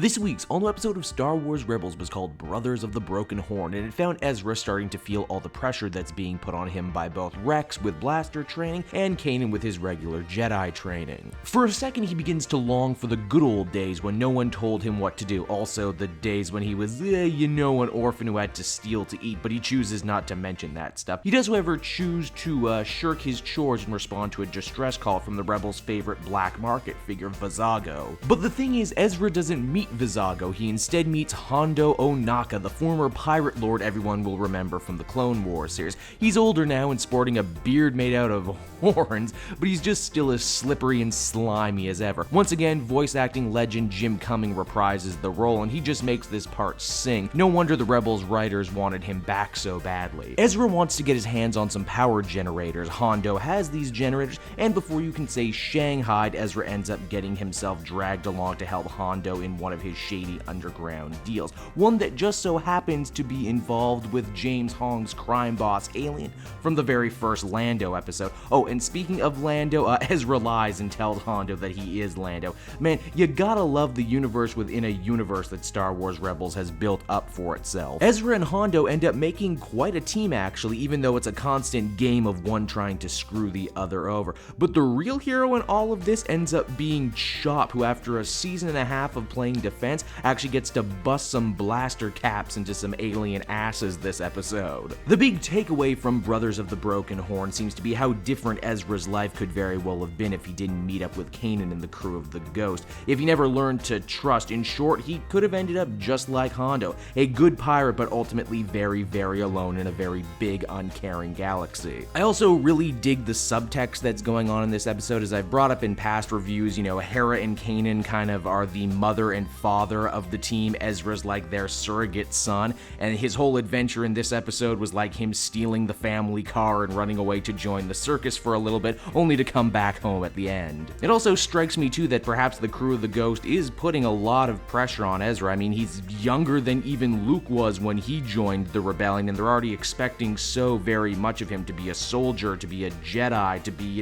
This week's all-new episode of Star Wars Rebels was called Brothers of the Broken Horn, and it found Ezra starting to feel all the pressure that's being put on him by both Rex with blaster training and Kanan with his regular Jedi training. For a second, he begins to long for the good old days when no one told him what to do, also the days when he was, an orphan who had to steal to eat, but he chooses not to mention that stuff. He does, however, choose to shirk his chores and respond to a distress call from the Rebels' favorite black market figure, Vizago. But the thing is, Ezra doesn't meet Vizago, he instead meets Hondo Ohnaka, the former pirate lord everyone will remember from the Clone Wars series. He's older now and sporting a beard made out of horns, but he's just still as slippery and slimy as ever. Once again, voice acting legend Jim Cumming reprises the role, and he just makes this part sing. No wonder the Rebels writers wanted him back so badly. Ezra wants to get his hands on some power generators. Hondo has these generators, and before you can say Shanghai, Ezra ends up getting himself dragged along to help Hondo in one of his shady underground deals. One that just so happens to be involved with James Hong's crime boss alien from the very first Lando episode. Oh, and speaking of Lando, Ezra lies and tells Hondo that he is Lando. Man, you gotta love the universe within a universe that Star Wars Rebels has built up for itself. Ezra and Hondo end up making quite a team actually, even though it's a constant game of one trying to screw the other over. But the real hero in all of this ends up being Chop, who after a season and a half of playing defense actually gets to bust some blaster caps into some alien asses this episode. The big takeaway from Brothers of the Broken Horn seems to be how different Ezra's life could very well have been if he didn't meet up with Kanan and the crew of the Ghost. If he never learned to trust, in short, he could have ended up just like Hondo, a good pirate but ultimately very, very alone in a very big, uncaring galaxy. I also really dig the subtext that's going on in this episode. As I've brought up in past reviews, Hera and Kanan kind of are the mother and father of the team. Ezra's like their surrogate son, and his whole adventure in this episode was like him stealing the family car and running away to join the circus for a little bit, only to come back home at the end. It also strikes me too that perhaps the crew of the Ghost is putting a lot of pressure on Ezra. I mean, he's younger than even Luke was when he joined the rebellion, and they're already expecting so very much of him to be a soldier, to be a Jedi, to be,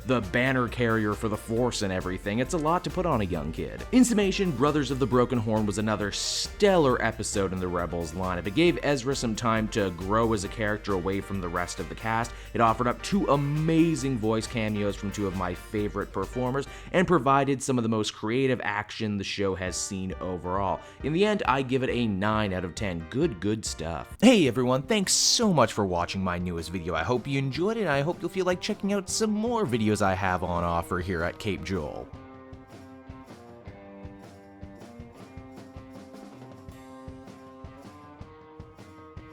the banner carrier for the Force and everything. It's a lot to put on a young kid. In summation, Brothers of the Broken Horn was another stellar episode in the Rebels lineup. It gave Ezra some time to grow as a character away from the rest of the cast. It offered up two amazing voice cameos from two of my favorite performers, and provided some of the most creative action the show has seen overall. In the end, I give it a 9 out of 10. Good stuff. Hey everyone, thanks so much for watching my newest video. I hope you enjoyed it, and I hope you'll feel like checking out some more videos I have on offer here at Cape Joel.